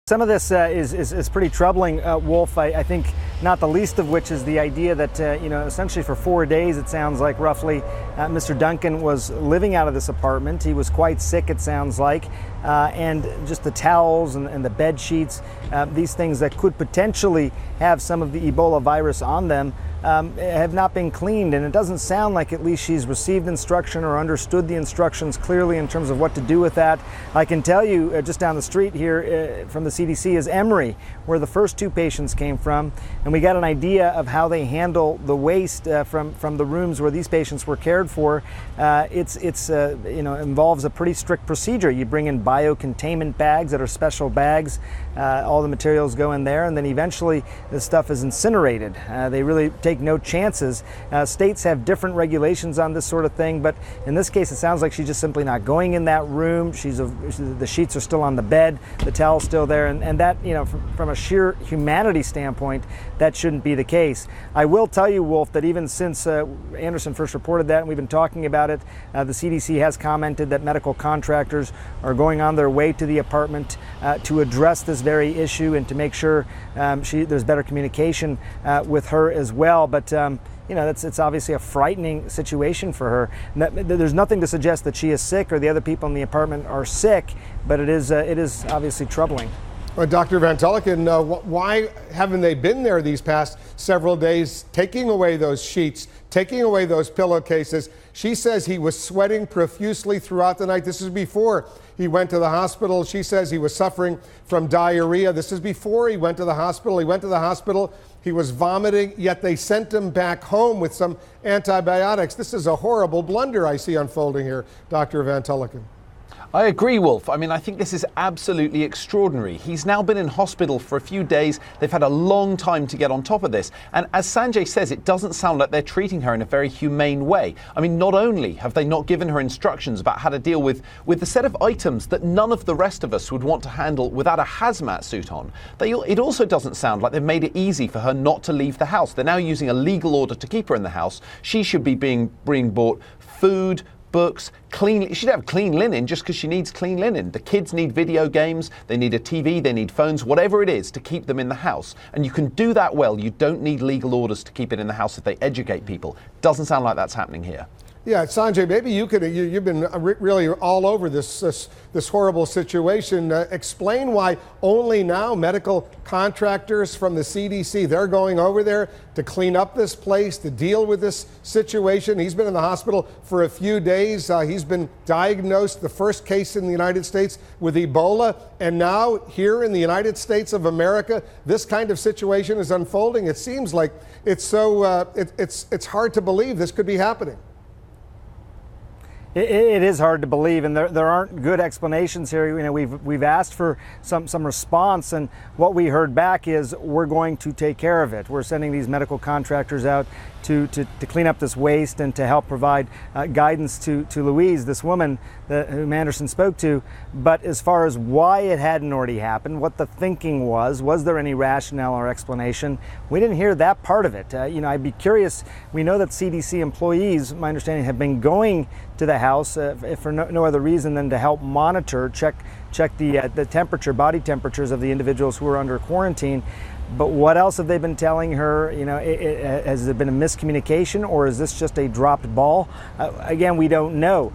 Some of this is pretty troubling, Wolf. I think not the least of which is the idea that, essentially for 4 days, it sounds like roughly, Mr. Duncan was living out of this apartment. He was quite sick, it sounds like, and just the towels and the bed sheets, these things that could potentially have some of the Ebola virus on them, have not been cleaned, and it doesn't sound like at least she's received instruction or understood the instructions clearly in terms of what to do with that. I can tell you just down the street here from the CDC is Emory, where the first 2 patients came from, and we got an idea of how they handle the waste from the rooms where these patients were cared for. It involves a pretty strict procedure. You bring in biocontainment bags that are special bags. All the materials go in there, and then eventually this stuff is incinerated. They really take no chances. States have different regulations on this sort of thing, but in this case it sounds like she's just simply not going in that room. The sheets are still on the bed, the towel's still there, and that, from a sheer humanity standpoint, that shouldn't be the case. I will tell you, Wolf, that even since Anderson first reported that, and we've been talking about it, the CDC has commented that medical contractors are going on their way to the apartment to address this very issue and to make sure there's better communication with her as well. But it's obviously a frightening situation for her. There's nothing to suggest that she is sick or the other people in the apartment are sick, but it is obviously troubling. Well, Dr. Van Tulleken, why haven't they been there these past several days, taking away those sheets, taking away those pillowcases? She says he was sweating profusely throughout the night. This is before he went to the hospital. She says he was suffering from diarrhea. This is before he went to the hospital. He went to the hospital. He was vomiting, yet they sent him back home with some antibiotics. This is a horrible blunder I see unfolding here, Dr. Van Tulleken. I agree, Wolf. I mean, I think this is absolutely extraordinary. He's now been in hospital for a few days. They've had a long time to get on top of this. And as Sanjay says, it doesn't sound like they're treating her in a very humane way. I mean, not only have they not given her instructions about how to deal with the set of items that none of the rest of us would want to handle without a hazmat suit on, it also doesn't sound like they've made it easy for her not to leave the house. They're now using a legal order to keep her in the house. She should be being bought food, books, she should have clean linen just because she needs clean linen. The kids need video games, they need a TV, they need phones, whatever it is to keep them in the house. And you can do that well. You don't need legal orders to keep it in the house if they educate people. Doesn't sound like that's happening here. Yeah, Sanjay, maybe you've been really all over this horrible situation. Explain why only now medical contractors from the CDC, they're going over there to clean up this place, to deal with this situation. He's been in the hospital for a few days. He's been diagnosed, the first case in the United States with Ebola. And now here in the United States of America, this kind of situation is unfolding. It seems like it's hard to believe this could be happening. It is hard to believe, and there aren't good explanations here. We've asked for some response, and what we heard back is we're going to take care of it. We're sending these medical contractors out to clean up this waste and to help provide guidance to Louise, this woman whom Anderson spoke to. But as far as why it hadn't already happened, what the thinking was there any rationale or explanation? We didn't hear that part of it. I'd be curious. We know that CDC employees, my understanding, have been going to the house if for no other reason than to help monitor, check the temperature, body temperatures of the individuals who are under quarantine. But what else have they been telling her? Has there been a miscommunication, or is this just a dropped ball? Again, we don't know.